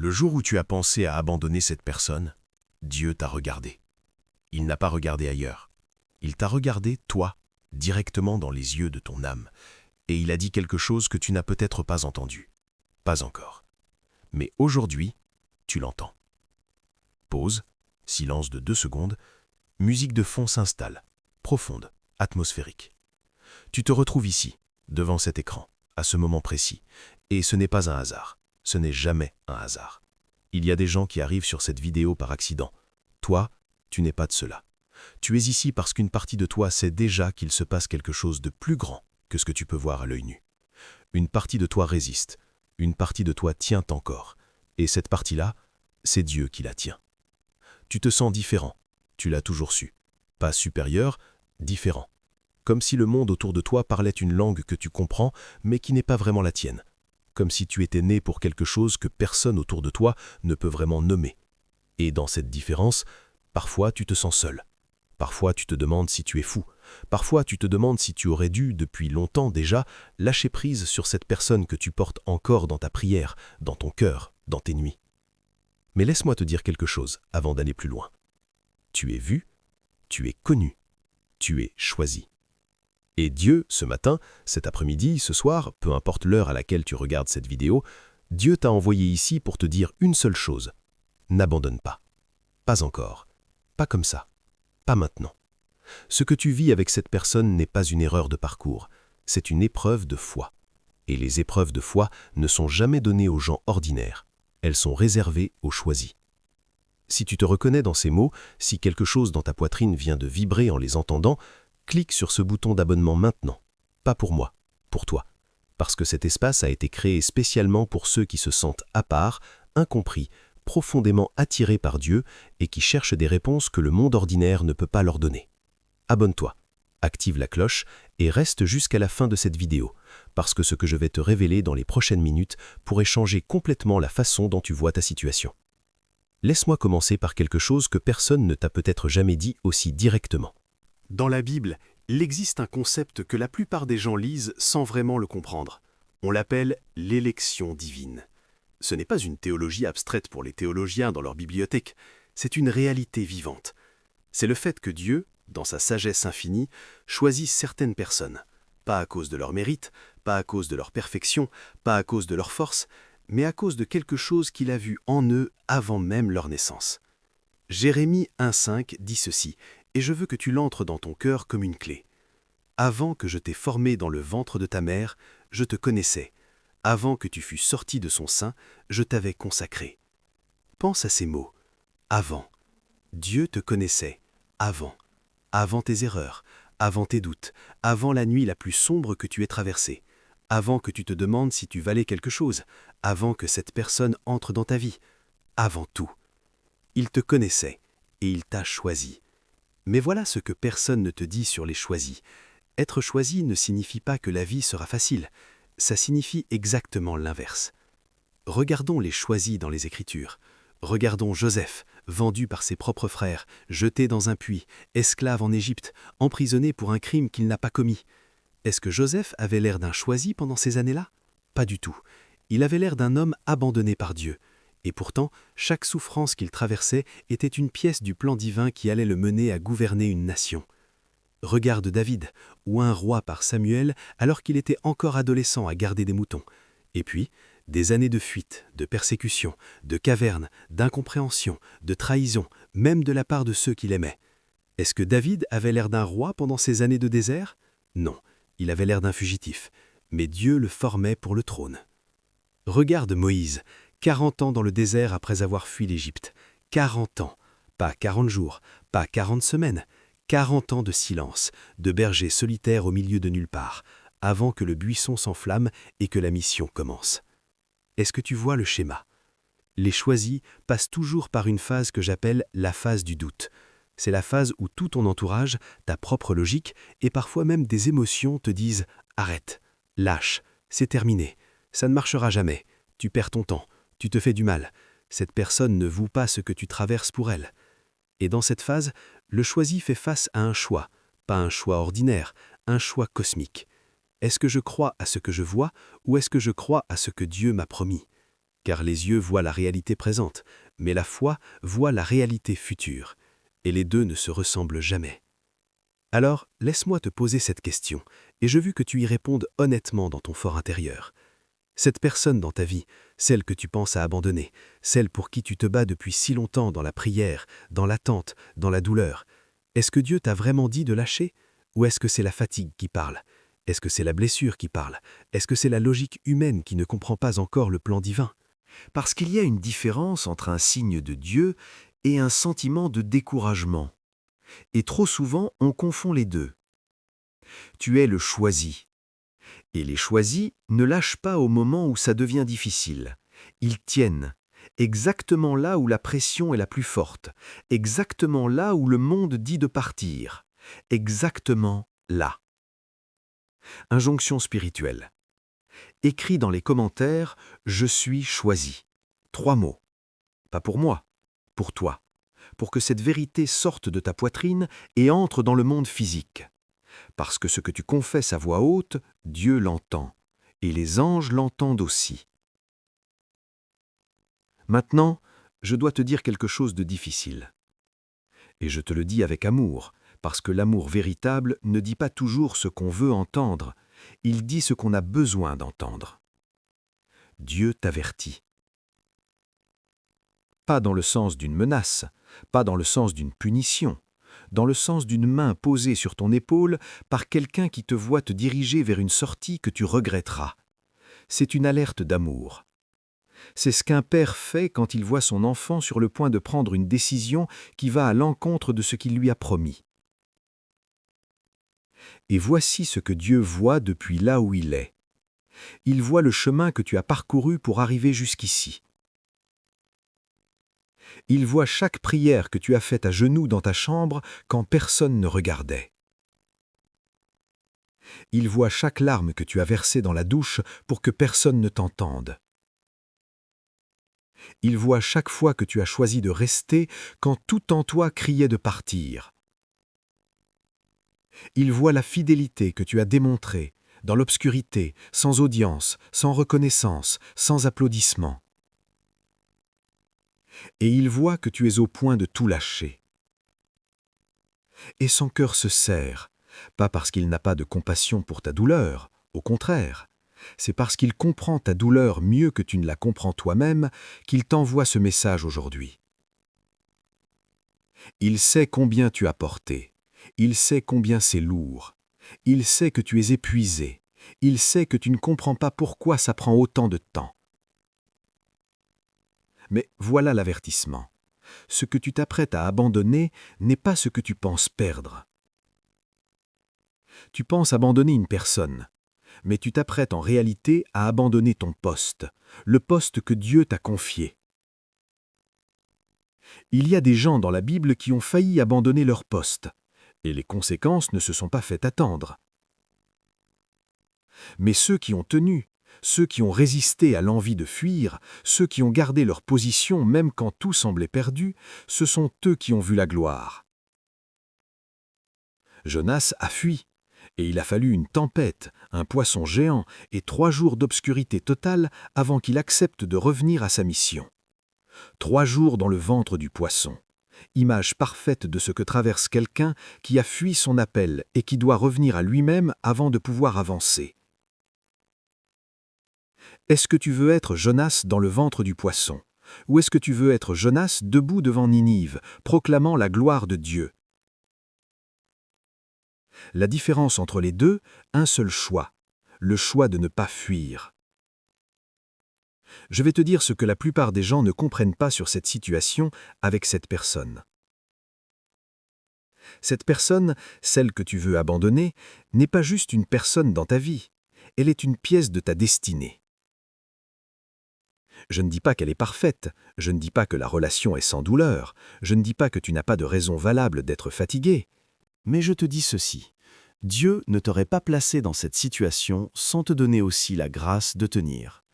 Le jour où tu as pensé à abandonner cette personne, Dieu t'a regardé. Il n'a pas regardé ailleurs. Il t'a regardé, toi, directement dans les yeux de ton âme, et il a dit quelque chose que tu n'as peut-être pas entendu. Pas encore. Mais aujourd'hui, tu l'entends. Pause, silence de 2 secondes, musique de fond s'installe, profonde, atmosphérique. Tu te retrouves ici, devant cet écran, à ce moment précis, et ce n'est pas un hasard. Ce n'est jamais un hasard. Il y a des gens qui arrivent sur cette vidéo par accident. Toi, tu n'es pas de cela. Tu es ici parce qu'une partie de toi sait déjà qu'il se passe quelque chose de plus grand que ce que tu peux voir à l'œil nu. Une partie de toi résiste, une partie de toi tient encore, et cette partie-là, c'est Dieu qui la tient. Tu te sens différent, tu l'as toujours su. Pas supérieur, différent. Comme si le monde autour de toi parlait une langue que tu comprends, mais qui n'est pas vraiment la tienne. Comme si tu étais né pour quelque chose que personne autour de toi ne peut vraiment nommer. Et dans cette différence, parfois tu te sens seul. Parfois tu te demandes si tu es fou. Parfois tu te demandes si tu aurais dû, depuis longtemps déjà, lâcher prise sur cette personne que tu portes encore dans ta prière, dans ton cœur, dans tes nuits. Mais laisse-moi te dire quelque chose avant d'aller plus loin. Tu es vu, tu es connu, tu es choisi. Et Dieu, ce matin, cet après-midi, ce soir, peu importe l'heure à laquelle tu regardes cette vidéo, Dieu t'a envoyé ici pour te dire une seule chose. N'abandonne pas. Pas encore. Pas comme ça. Pas maintenant. Ce que tu vis avec cette personne n'est pas une erreur de parcours, c'est une épreuve de foi. Et les épreuves de foi ne sont jamais données aux gens ordinaires. Elles sont réservées aux choisis. Si tu te reconnais dans ces mots, si quelque chose dans ta poitrine vient de vibrer en les entendant, clique sur ce bouton d'abonnement maintenant. Pas pour moi, pour toi. Parce que cet espace a été créé spécialement pour ceux qui se sentent à part, incompris, profondément attirés par Dieu et qui cherchent des réponses que le monde ordinaire ne peut pas leur donner. Abonne-toi, active la cloche et reste jusqu'à la fin de cette vidéo, parce que ce que je vais te révéler dans les prochaines minutes pourrait changer complètement la façon dont tu vois ta situation. Laisse-moi commencer par quelque chose que personne ne t'a peut-être jamais dit aussi directement. Dans la Bible, il existe un concept que la plupart des gens lisent sans vraiment le comprendre. On l'appelle l'élection divine. Ce n'est pas une théologie abstraite pour les théologiens dans leur bibliothèque, c'est une réalité vivante. C'est le fait que Dieu, dans sa sagesse infinie, choisit certaines personnes, pas à cause de leur mérite, pas à cause de leur perfection, pas à cause de leur force, mais à cause de quelque chose qu'il a vu en eux avant même leur naissance. Jérémie 1,5 dit ceci, et je veux que tu l'entres dans ton cœur comme une clé. Avant que je t'ai formé dans le ventre de ta mère, je te connaissais. Avant que tu fus sorti de son sein, je t'avais consacré. Pense à ces mots. Avant. Dieu te connaissait. Avant. Avant tes erreurs, avant tes doutes, avant la nuit la plus sombre que tu aies traversée, avant que tu te demandes si tu valais quelque chose, avant que cette personne entre dans ta vie. Avant tout. Il te connaissait et il t'a choisi. Mais voilà ce que personne ne te dit sur les choisis. Être choisi ne signifie pas que la vie sera facile. Ça signifie exactement l'inverse. Regardons les choisis dans les Écritures. Regardons Joseph, vendu par ses propres frères, jeté dans un puits, esclave en Égypte, emprisonné pour un crime qu'il n'a pas commis. Est-ce que Joseph avait l'air d'un choisi pendant ces années-là? Pas du tout. Il avait l'air d'un homme abandonné par Dieu. Et pourtant, chaque souffrance qu'il traversait était une pièce du plan divin qui allait le mener à gouverner une nation. Regarde David, ou un roi par Samuel alors qu'il était encore adolescent à garder des moutons. Et puis, des années de fuite, de persécution, de caverne, d'incompréhension, de trahison, même de la part de ceux qu'il aimait. Est-ce que David avait l'air d'un roi pendant ces années de désert? Non, il avait l'air d'un fugitif, mais Dieu le formait pour le trône. Regarde Moïse, 40 ans dans le désert après avoir fui l'Égypte. 40 ans, pas 40 jours, pas 40 semaines, 40 ans de silence, de berger solitaire au milieu de nulle part, avant que le buisson s'enflamme et que la mission commence. Est-ce que tu vois le schéma? Les choisis passent toujours par une phase que j'appelle la phase du doute. C'est la phase où tout ton entourage, ta propre logique et parfois même des émotions te disent « Arrête, lâche, c'est terminé, ça ne marchera jamais, tu perds ton temps, tu te fais du mal, cette personne ne vaut pas ce que tu traverses pour elle. » Et dans cette phase, le choisi fait face à un choix, pas un choix ordinaire, un choix cosmique. Est-ce que je crois à ce que je vois ou est-ce que je crois à ce que Dieu m'a promis? car les yeux voient la réalité présente, mais la foi voit la réalité future, et les deux ne se ressemblent jamais. Alors, laisse-moi te poser cette question, et je veux que tu y répondes honnêtement dans ton fort intérieur. Cette personne dans ta vie, celle que tu penses à abandonner, celle pour qui tu te bats depuis si longtemps dans la prière, dans l'attente, dans la douleur, est-ce que Dieu t'a vraiment dit de lâcher? Ou est-ce que c'est la fatigue qui parle? Est-ce que c'est la blessure qui parle? Est-ce que c'est la logique humaine qui ne comprend pas encore le plan divin? Parce qu'il y a une différence entre un signe de Dieu et un sentiment de découragement. Et trop souvent, on confond les deux. Tu es le choisi. Et les choisis ne lâchent pas au moment où ça devient difficile. Ils tiennent, exactement là où la pression est la plus forte, exactement là où le monde dit de partir, exactement là. Injonction spirituelle. Écris dans les commentaires « Je suis choisi ». 3 mots. Pas pour moi, pour toi. Pour que cette vérité sorte de ta poitrine et entre dans le monde physique. Parce que ce que tu confesses à voix haute, Dieu l'entend, et les anges l'entendent aussi. Maintenant, je dois te dire quelque chose de difficile. Et je te le dis avec amour, parce que l'amour véritable ne dit pas toujours ce qu'on veut entendre, il dit ce qu'on a besoin d'entendre. Dieu t'avertit. Pas dans le sens d'une menace, pas dans le sens d'une punition, dans le sens d'une main posée sur ton épaule par quelqu'un qui te voit te diriger vers une sortie que tu regretteras. C'est une alerte d'amour. C'est ce qu'un père fait quand il voit son enfant sur le point de prendre une décision qui va à l'encontre de ce qu'il lui a promis. Et voici ce que Dieu voit depuis là où il est. Il voit le chemin que tu as parcouru pour arriver jusqu'ici. Il voit chaque prière que tu as faite à genoux dans ta chambre quand personne ne regardait. Il voit chaque larme que tu as versée dans la douche pour que personne ne t'entende. Il voit chaque fois que tu as choisi de rester quand tout en toi criait de partir. Il voit la fidélité que tu as démontrée, dans l'obscurité, sans audience, sans reconnaissance, sans applaudissements. Et il voit que tu es au point de tout lâcher. Et son cœur se serre, pas parce qu'il n'a pas de compassion pour ta douleur, au contraire, c'est parce qu'il comprend ta douleur mieux que tu ne la comprends toi-même qu'il t'envoie ce message aujourd'hui. Il sait combien tu as porté, il sait combien c'est lourd, il sait que tu es épuisé, il sait que tu ne comprends pas pourquoi ça prend autant de temps. Mais voilà l'avertissement. Ce que tu t'apprêtes à abandonner n'est pas ce que tu penses perdre. Tu penses abandonner une personne, mais tu t'apprêtes en réalité à abandonner ton poste, le poste que Dieu t'a confié. Il y a des gens dans la Bible qui ont failli abandonner leur poste, et les conséquences ne se sont pas fait attendre. Mais ceux qui ont tenu, ceux qui ont résisté à l'envie de fuir, ceux qui ont gardé leur position même quand tout semblait perdu, ce sont eux qui ont vu la gloire. Jonas a fui, et il a fallu une tempête, un poisson géant et 3 jours d'obscurité totale avant qu'il accepte de revenir à sa mission. 3 jours dans le ventre du poisson, image parfaite de ce que traverse quelqu'un qui a fui son appel et qui doit revenir à lui-même avant de pouvoir avancer. Est-ce que tu veux être Jonas dans le ventre du poisson? Ou est-ce que tu veux être Jonas debout devant Ninive, proclamant la gloire de Dieu? La différence entre les deux, un seul choix, le choix de ne pas fuir. Je vais te dire ce que la plupart des gens ne comprennent pas sur cette situation avec cette personne. Cette personne, celle que tu veux abandonner, n'est pas juste une personne dans ta vie, elle est une pièce de ta destinée. Je ne dis pas qu'elle est parfaite, je ne dis pas que la relation est sans douleur, je ne dis pas que tu n'as pas de raison valable d'être fatigué, mais je te dis ceci. Dieu ne t'aurait pas placé dans cette situation sans te donner aussi la grâce de tenir.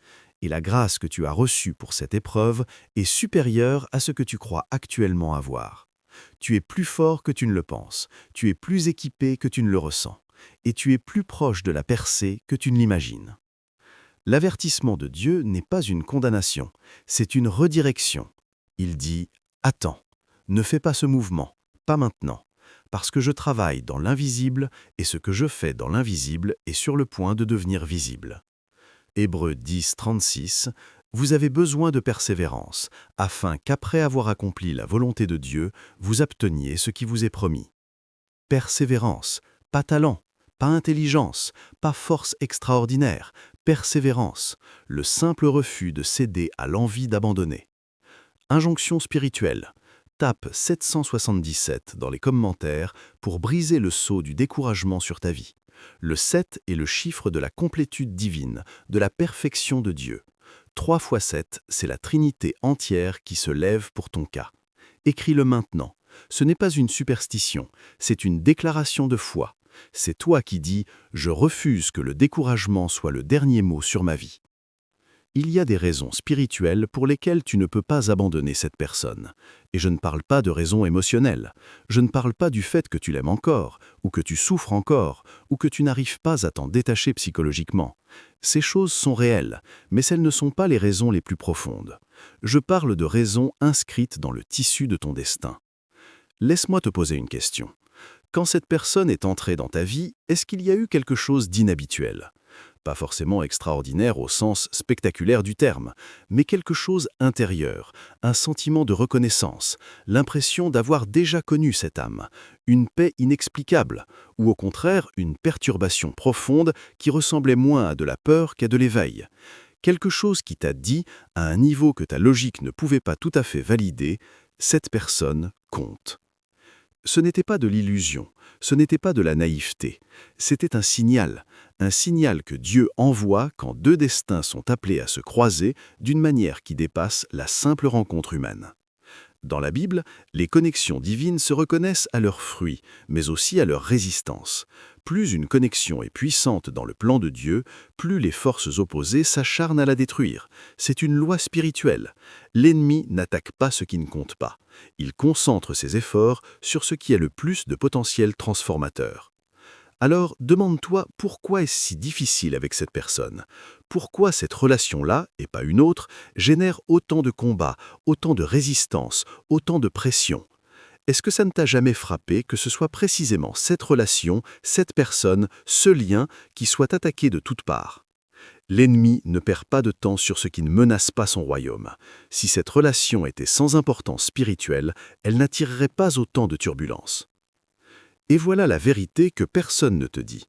Et la grâce que tu as reçue pour cette épreuve est supérieure à ce que tu crois actuellement avoir. Tu es plus fort que tu ne le penses, tu es plus équipé que tu ne le ressens, et tu es plus proche de la percée que tu ne l'imagines. L'avertissement de Dieu n'est pas une condamnation, c'est une redirection. Il dit « Attends, ne fais pas ce mouvement, pas maintenant, parce que je travaille dans l'invisible et ce que je fais dans l'invisible est sur le point de devenir visible. » Hébreux 10, 36, vous avez besoin de persévérance, afin qu'après avoir accompli la volonté de Dieu, vous obteniez ce qui vous est promis. Persévérance, pas talent, pas intelligence, pas force extraordinaire, persévérance, le simple refus de céder à l'envie d'abandonner. Injonction spirituelle. Tape 777 dans les commentaires pour briser le sceau du découragement sur ta vie. Le 7 est le chiffre de la complétude divine, de la perfection de Dieu. 3 fois 7, c'est la Trinité entière qui se lève pour ton cas. Écris-le maintenant. Ce n'est pas une superstition, c'est une déclaration de foi. C'est toi qui dis « Je refuse que le découragement soit le dernier mot sur ma vie ». Il y a des raisons spirituelles pour lesquelles tu ne peux pas abandonner cette personne. Et je ne parle pas de raisons émotionnelles. Je ne parle pas du fait que tu l'aimes encore, ou que tu souffres encore, ou que tu n'arrives pas à t'en détacher psychologiquement. Ces choses sont réelles, mais elles ne sont pas les raisons les plus profondes. Je parle de raisons inscrites dans le tissu de ton destin. Laisse-moi te poser une question. Quand cette personne est entrée dans ta vie, est-ce qu'il y a eu quelque chose d'inhabituel ? Pas forcément extraordinaire au sens spectaculaire du terme, mais quelque chose intérieur, un sentiment de reconnaissance, l'impression d'avoir déjà connu cette âme, une paix inexplicable, ou au contraire une perturbation profonde qui ressemblait moins à de la peur qu'à de l'éveil. Quelque chose qui t'a dit, à un niveau que ta logique ne pouvait pas tout à fait valider, cette personne compte. Ce n'était pas de l'illusion, ce n'était pas de la naïveté, c'était un signal que Dieu envoie quand deux destins sont appelés à se croiser d'une manière qui dépasse la simple rencontre humaine. Dans la Bible, les connexions divines se reconnaissent à leurs fruits, mais aussi à leur résistance. Plus une connexion est puissante dans le plan de Dieu, plus les forces opposées s'acharnent à la détruire. C'est une loi spirituelle. L'ennemi n'attaque pas ce qui ne compte pas. Il concentre ses efforts sur ce qui a le plus de potentiel transformateur. Alors, demande-toi pourquoi est-ce si difficile avec cette personne ? Pourquoi cette relation-là, et pas une autre, génère autant de combats, autant de résistance, autant de pression ? Est-ce que ça ne t'a jamais frappé que ce soit précisément cette relation, cette personne, ce lien qui soit attaqué de toutes parts ? L'ennemi ne perd pas de temps sur ce qui ne menace pas son royaume. Si cette relation était sans importance spirituelle, elle n'attirerait pas autant de turbulences. Et voilà la vérité que personne ne te dit.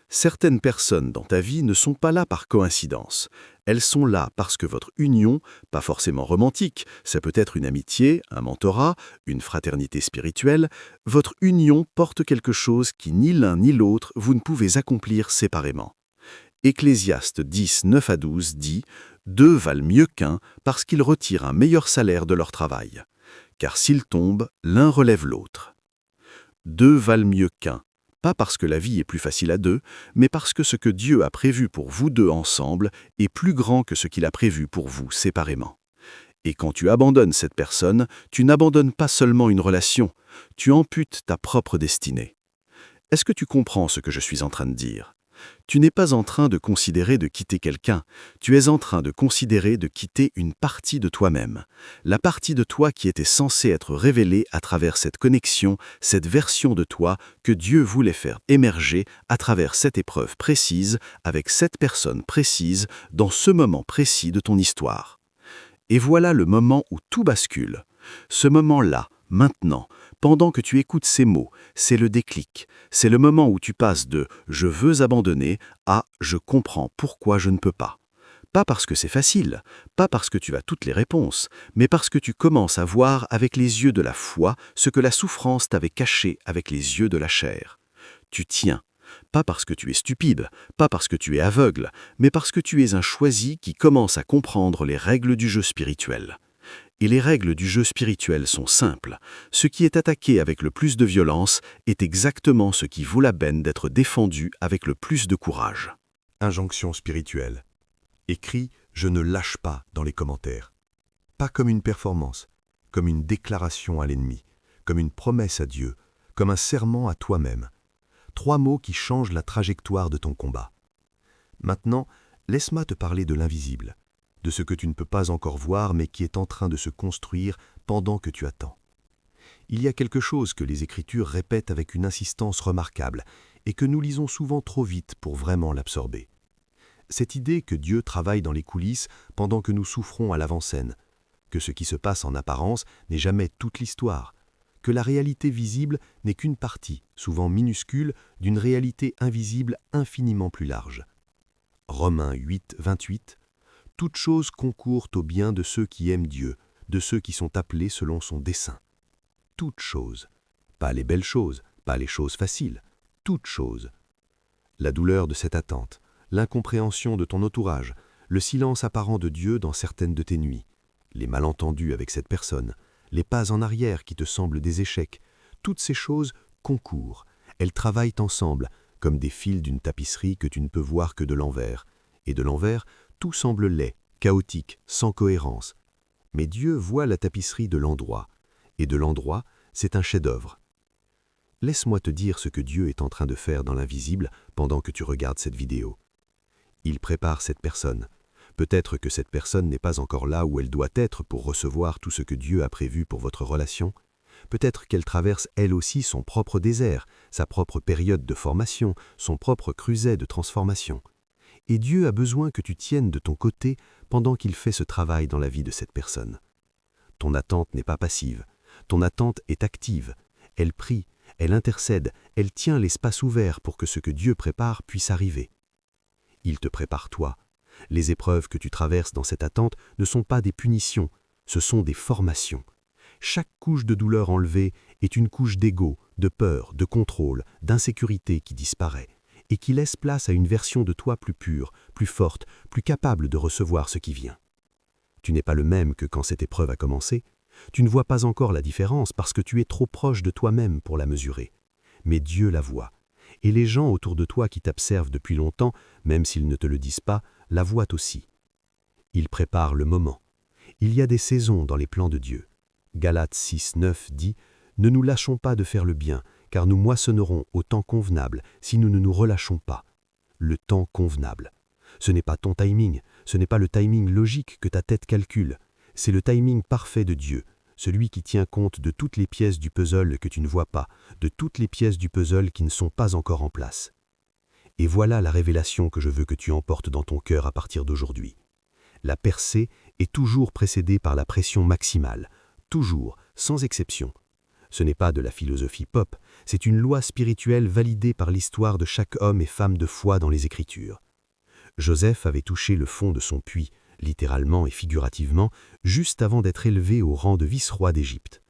Certaines personnes dans ta vie ne sont pas là par coïncidence. Elles sont là parce que votre union, pas forcément romantique, ça peut être une amitié, un mentorat, une fraternité spirituelle, votre union porte quelque chose qui ni l'un ni l'autre vous ne pouvez accomplir séparément. Ecclésiaste 10, 9 à 12 dit « Deux valent mieux qu'un parce qu'ils retirent un meilleur salaire de leur travail. Car s'ils tombent, l'un relève l'autre. » Deux valent mieux qu'un, pas parce que la vie est plus facile à deux, mais parce que ce que Dieu a prévu pour vous deux ensemble est plus grand que ce qu'il a prévu pour vous séparément. Et quand tu abandonnes cette personne, tu n'abandonnes pas seulement une relation, tu amputes ta propre destinée. Est-ce que tu comprends ce que je suis en train de dire ? Tu n'es pas en train de considérer de quitter quelqu'un, tu es en train de considérer de quitter une partie de toi-même, la partie de toi qui était censée être révélée à travers cette connexion, cette version de toi que Dieu voulait faire émerger à travers cette épreuve précise, avec cette personne précise, dans ce moment précis de ton histoire. Et voilà le moment où tout bascule. Ce moment-là, maintenant, pendant que tu écoutes ces mots, c'est le déclic. C'est le moment où tu passes de « je veux abandonner » à « je comprends pourquoi je ne peux pas ». Pas parce que c'est facile, pas parce que tu as toutes les réponses, mais parce que tu commences à voir avec les yeux de la foi ce que la souffrance t'avait caché avec les yeux de la chair. Tu tiens, pas parce que tu es stupide, pas parce que tu es aveugle, mais parce que tu es un choisi qui commence à comprendre les règles du jeu spirituel. Et les règles du jeu spirituel sont simples. Ce qui est attaqué avec le plus de violence est exactement ce qui vaut la peine d'être défendu avec le plus de courage. Injonction spirituelle. Écris « Je ne lâche pas » dans les commentaires. Pas comme une performance, comme une déclaration à l'ennemi, comme une promesse à Dieu, comme un serment à toi-même. 3 mots qui changent la trajectoire de ton combat. Maintenant, Laisse-moi te parler de l'invisible, de ce que tu ne peux pas encore voir mais qui est en train de se construire pendant que tu attends. Il y a quelque chose que les Écritures répètent avec une insistance remarquable et que nous lisons souvent trop vite pour vraiment l'absorber. Cette idée que Dieu travaille dans les coulisses pendant que nous souffrons à l'avant-scène, que ce qui se passe en apparence n'est jamais toute l'histoire, que la réalité visible n'est qu'une partie, souvent minuscule, d'une réalité invisible infiniment plus large. Romains 8, 28 « Toutes choses concourent au bien de ceux qui aiment Dieu, de ceux qui sont appelés selon son dessein. » Toutes choses. Pas les belles choses, pas les choses faciles. Toutes choses. La douleur de cette attente, l'incompréhension de ton entourage, le silence apparent de Dieu dans certaines de tes nuits, les malentendus avec cette personne, les pas en arrière qui te semblent des échecs, toutes ces choses concourent, elles travaillent ensemble, comme des fils d'une tapisserie que tu ne peux voir que de l'envers. Et de l'envers, tout semble laid, chaotique, sans cohérence. Mais Dieu voit la tapisserie de l'endroit, et de l'endroit, c'est un chef-d'œuvre. Laisse-moi te dire ce que Dieu est en train de faire dans l'invisible pendant que tu regardes cette vidéo. Il prépare cette personne. Peut-être que cette personne n'est pas encore là où elle doit être pour recevoir tout ce que Dieu a prévu pour votre relation. Peut-être qu'elle traverse elle aussi son propre désert, sa propre période de formation, son propre creuset de transformation. Et Dieu a besoin que tu tiennes de ton côté pendant qu'il fait ce travail dans la vie de cette personne. Ton attente n'est pas passive, ton attente est active. Elle prie, elle intercède, elle tient l'espace ouvert pour que ce que Dieu prépare puisse arriver. Il te prépare toi. Les épreuves que tu traverses dans cette attente ne sont pas des punitions, ce sont des formations. Chaque couche de douleur enlevée est une couche d'ego, de peur, de contrôle, d'insécurité qui disparaît et qui laisse place à une version de toi plus pure, plus forte, plus capable de recevoir ce qui vient. Tu n'es pas le même que quand cette épreuve a commencé. Tu ne vois pas encore la différence parce que tu es trop proche de toi-même pour la mesurer. Mais Dieu la voit. Et les gens autour de toi qui t'observent depuis longtemps, même s'ils ne te le disent pas, la voient aussi. Il prépare le moment. Il y a des saisons dans les plans de Dieu. Galates 6, 9 dit « Ne nous lâchons pas de faire le bien, car nous moissonnerons au temps convenable si nous ne nous relâchons pas. » Le temps convenable. Ce n'est pas ton timing, ce n'est pas le timing logique que ta tête calcule. C'est le timing parfait de Dieu, celui qui tient compte de toutes les pièces du puzzle que tu ne vois pas, de toutes les pièces du puzzle qui ne sont pas encore en place. Et voilà la révélation que je veux que tu emportes dans ton cœur à partir d'aujourd'hui. La percée est toujours précédée par la pression maximale, toujours, sans exception. Ce n'est pas de la philosophie pop, c'est une loi spirituelle validée par l'histoire de chaque homme et femme de foi dans les Écritures. Joseph avait touché le fond de son puits, littéralement et figurativement, juste avant d'être élevé au rang de vice-roi d'Égypte.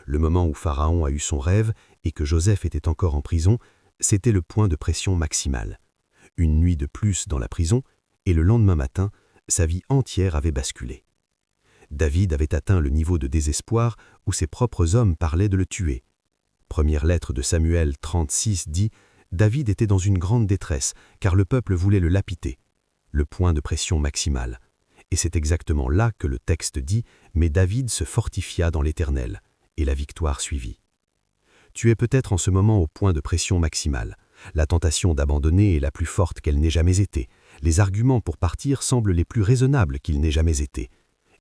Le moment où Pharaon a eu son rêve et que Joseph était encore en prison, c'était le point de pression maximale. Une nuit de plus dans la prison, et le lendemain matin, sa vie entière avait basculé. David avait atteint le niveau de désespoir où ses propres hommes parlaient de le tuer. Première lettre de Samuel 36 dit « David était dans une grande détresse, car le peuple voulait le lapider. » Le point de pression maximale. Et c'est exactement là que le texte dit « Mais David se fortifia dans l'Éternel » et la victoire suivit. Tu es peut-être en ce moment au point de pression maximale. La tentation d'abandonner est la plus forte qu'elle n'ait jamais été. Les arguments pour partir semblent les plus raisonnables qu'ils n'aient jamais été.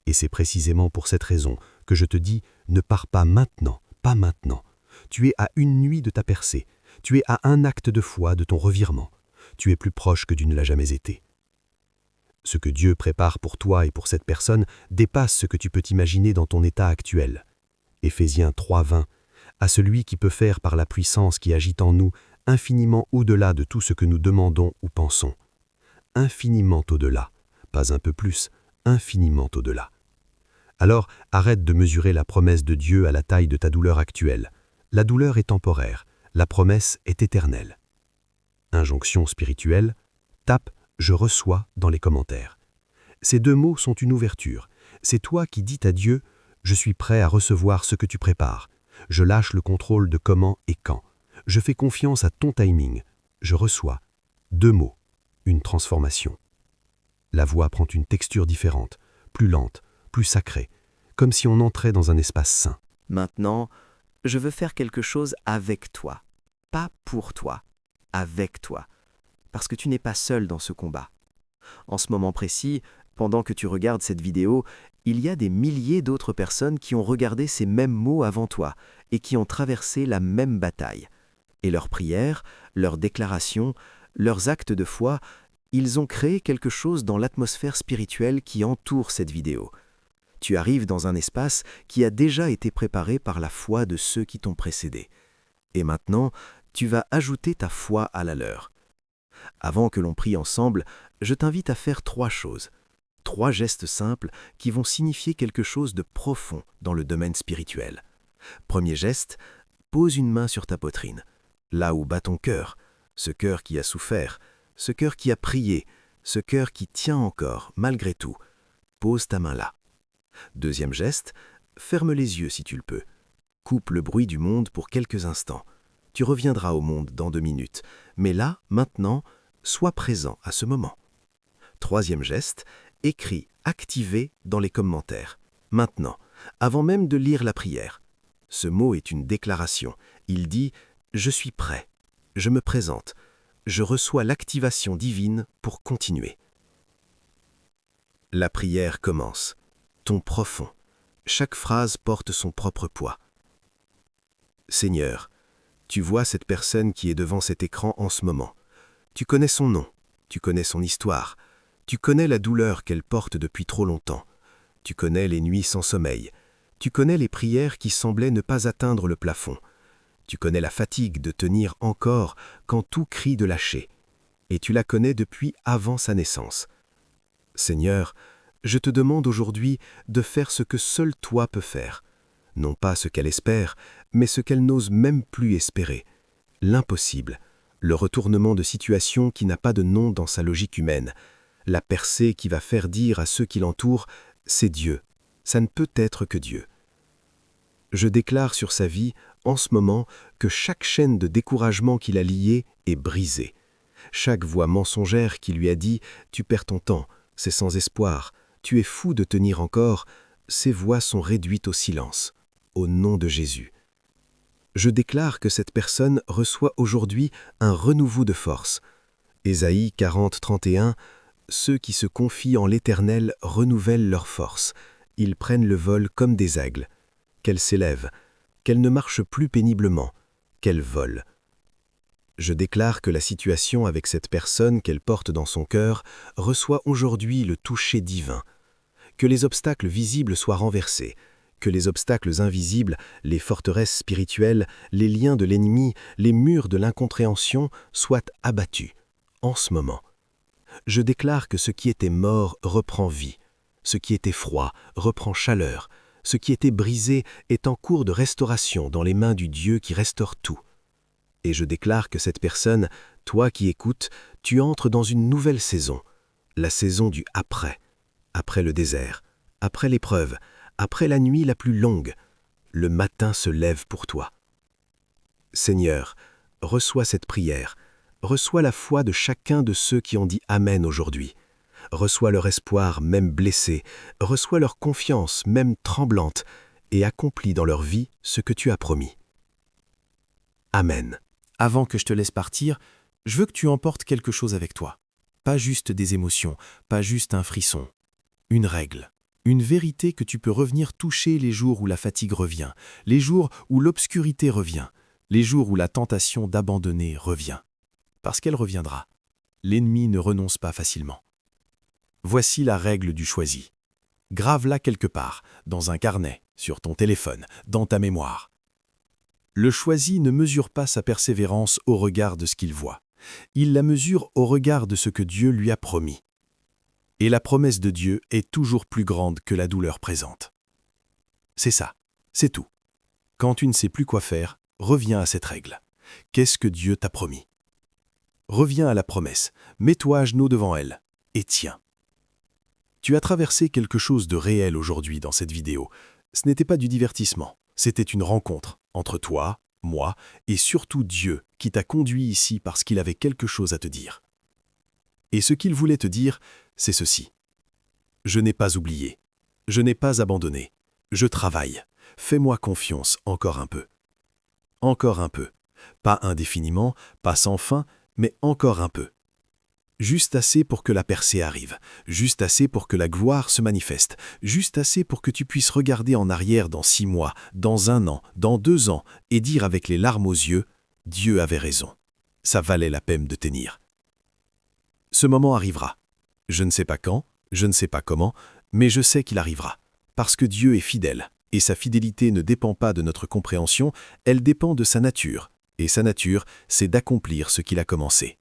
Et c'est précisément pour cette raison que je te dis « Ne pars pas maintenant, pas maintenant. Tu es à une nuit de ta percée. Tu es à un acte de foi de ton revirement. Tu es plus proche que tu ne l'as jamais été. » Ce que Dieu prépare pour toi et pour cette personne dépasse ce que tu peux t'imaginer dans ton état actuel. Éphésiens 3:20 à celui qui peut faire par la puissance qui agit en nous infiniment au-delà de tout ce que nous demandons ou pensons. Infiniment au-delà, pas un peu plus, infiniment au-delà. Alors, arrête de mesurer la promesse de Dieu à la taille de ta douleur actuelle. La douleur est temporaire, la promesse est éternelle. Injonction spirituelle, tape « Je reçois » dans les commentaires. Ces deux mots sont une ouverture. C'est toi qui dis à Dieu « Je suis prêt à recevoir ce que tu prépares. Je lâche le contrôle de comment et quand. Je fais confiance à ton timing. Je reçois. » Deux mots, une transformation. La voix prend une texture différente, plus lente, plus sacrée, comme si on entrait dans un espace saint. Maintenant, je veux faire quelque chose avec toi. Pas pour toi, avec toi. Parce que tu n'es pas seul dans ce combat. En ce moment précis, pendant que tu regardes cette vidéo, il y a des milliers d'autres personnes qui ont regardé ces mêmes mots avant toi et qui ont traversé la même bataille. Et leurs prières, leurs déclarations, leurs actes de foi, ils ont créé quelque chose dans l'atmosphère spirituelle qui entoure cette vidéo. Tu arrives dans un espace qui a déjà été préparé par la foi de ceux qui t'ont précédé. Et maintenant, tu vas ajouter ta foi à la leur. Avant que l'on prie ensemble, je t'invite à faire 3 choses. 3 gestes simples qui vont signifier quelque chose de profond dans le domaine spirituel. Premier geste, pose une main sur ta poitrine, là où bat ton cœur, ce cœur qui a souffert, ce cœur qui a prié, ce cœur qui tient encore, malgré tout. Pose ta main là. Deuxième geste, ferme les yeux si tu le peux. Coupe le bruit du monde pour quelques instants. Tu reviendras au monde dans 2 minutes, mais là, maintenant, sois présent à ce moment. Troisième geste, écris « activer » dans les commentaires. Maintenant, avant même de lire la prière. Ce mot est une déclaration. Il dit « Je suis prêt, je me présente, je reçois l'activation divine pour continuer ». La prière commence. Ton profond. Chaque phrase porte son propre poids. Seigneur, tu vois cette personne qui est devant cet écran en ce moment. Tu connais son nom, tu connais son histoire, tu connais la douleur qu'elle porte depuis trop longtemps, tu connais les nuits sans sommeil, tu connais les prières qui semblaient ne pas atteindre le plafond, tu connais la fatigue de tenir encore quand tout crie de lâcher, et tu la connais depuis avant sa naissance. Seigneur, je te demande aujourd'hui de faire ce que seul toi peux faire, non pas ce qu'elle espère, mais ce qu'elle n'ose même plus espérer, l'impossible, le retournement de situation qui n'a pas de nom dans sa logique humaine, la percée qui va faire dire à ceux qui l'entourent « c'est Dieu, ça ne peut être que Dieu ». Je déclare sur sa vie, en ce moment, que chaque chaîne de découragement qui l'a liée est brisée. Chaque voix mensongère qui lui a dit « tu perds ton temps, c'est sans espoir, tu es fou de tenir encore », ces voix sont réduites au silence, au nom de Jésus. Je déclare que cette personne reçoit aujourd'hui un renouveau de force. Ésaïe 40, 31, « Ceux qui se confient en l'Éternel renouvellent leur force. Ils prennent le vol comme des aigles. Qu'elle s'élève, qu'elle ne marche plus péniblement, qu'elle vole. » Je déclare que la situation avec cette personne qu'elle porte dans son cœur reçoit aujourd'hui le toucher divin. Que les obstacles visibles soient renversés, que les obstacles invisibles, les forteresses spirituelles, les liens de l'ennemi, les murs de l'incompréhension soient abattus, en ce moment. Je déclare que ce qui était mort reprend vie, ce qui était froid reprend chaleur, ce qui était brisé est en cours de restauration dans les mains du Dieu qui restaure tout. Et je déclare que cette personne, toi qui écoutes, tu entres dans une nouvelle saison, la saison du après, après le désert, après l'épreuve, après la nuit la plus longue, le matin se lève pour toi. Seigneur, reçois cette prière, reçois la foi de chacun de ceux qui ont dit Amen aujourd'hui. Reçois leur espoir même blessé, reçois leur confiance même tremblante, et accomplis dans leur vie ce que tu as promis. Amen. Avant que je te laisse partir, je veux que tu emportes quelque chose avec toi. Pas juste des émotions, pas juste un frisson. Une règle. Une vérité que tu peux revenir toucher les jours où la fatigue revient, les jours où l'obscurité revient, les jours où la tentation d'abandonner revient. Parce qu'elle reviendra. L'ennemi ne renonce pas facilement. Voici la règle du choisi. Grave-la quelque part, dans un carnet, sur ton téléphone, dans ta mémoire. Le choisi ne mesure pas sa persévérance au regard de ce qu'il voit. Il la mesure au regard de ce que Dieu lui a promis. Et la promesse de Dieu est toujours plus grande que la douleur présente. C'est ça, c'est tout. Quand tu ne sais plus quoi faire, reviens à cette règle. Qu'est-ce que Dieu t'a promis? Reviens à la promesse, mets-toi à genoux devant elle, et tiens. Tu as traversé quelque chose de réel aujourd'hui dans cette vidéo. Ce n'était pas du divertissement, c'était une rencontre entre toi, moi et surtout Dieu qui t'a conduit ici parce qu'il avait quelque chose à te dire. Et ce qu'il voulait te dire, c'est ceci. Je n'ai pas oublié, je n'ai pas abandonné, je travaille, fais-moi confiance encore un peu. Encore un peu, pas indéfiniment, pas sans fin, mais encore un peu. Juste assez pour que la percée arrive, juste assez pour que la gloire se manifeste, juste assez pour que tu puisses regarder en arrière dans 6 mois, dans 1 an, dans 2 ans, et dire avec les larmes aux yeux, « Dieu avait raison. Ça valait la peine de tenir. » Ce moment arrivera. Je ne sais pas quand, je ne sais pas comment, mais je sais qu'il arrivera. Parce que Dieu est fidèle, et sa fidélité ne dépend pas de notre compréhension, elle dépend de sa nature, et sa nature, c'est d'accomplir ce qu'il a commencé.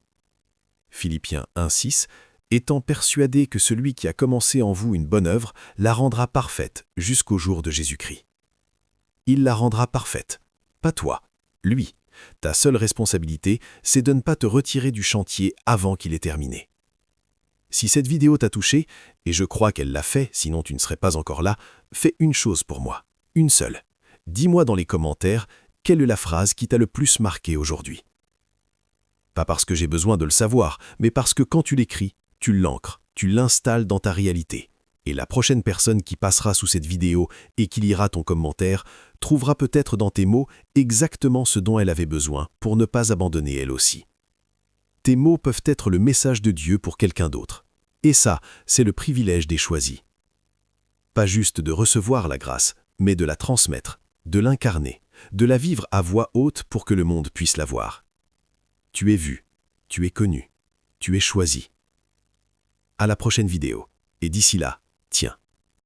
Philippiens 1,6 « Étant persuadé que celui qui a commencé en vous une bonne œuvre la rendra parfaite jusqu'au jour de Jésus-Christ. » Il la rendra parfaite. Pas toi, lui. Ta seule responsabilité, c'est de ne pas te retirer du chantier avant qu'il ait terminé. Si cette vidéo t'a touché, et je crois qu'elle l'a fait, sinon tu ne serais pas encore là, fais une chose pour moi, une seule. Dis-moi dans les commentaires quelle est la phrase qui t'a le plus marqué aujourd'hui. Pas parce que j'ai besoin de le savoir, mais parce que quand tu l'écris, tu l'ancres, tu l'installes dans ta réalité. Et la prochaine personne qui passera sous cette vidéo et qui lira ton commentaire trouvera peut-être dans tes mots exactement ce dont elle avait besoin pour ne pas abandonner elle aussi. Tes mots peuvent être le message de Dieu pour quelqu'un d'autre. Et ça, c'est le privilège des choisis. Pas juste de recevoir la grâce, mais de la transmettre, de l'incarner, de la vivre à voix haute pour que le monde puisse la voir. Tu es vu, tu es connu, tu es choisi. À la prochaine vidéo. Et d'ici là, tiens,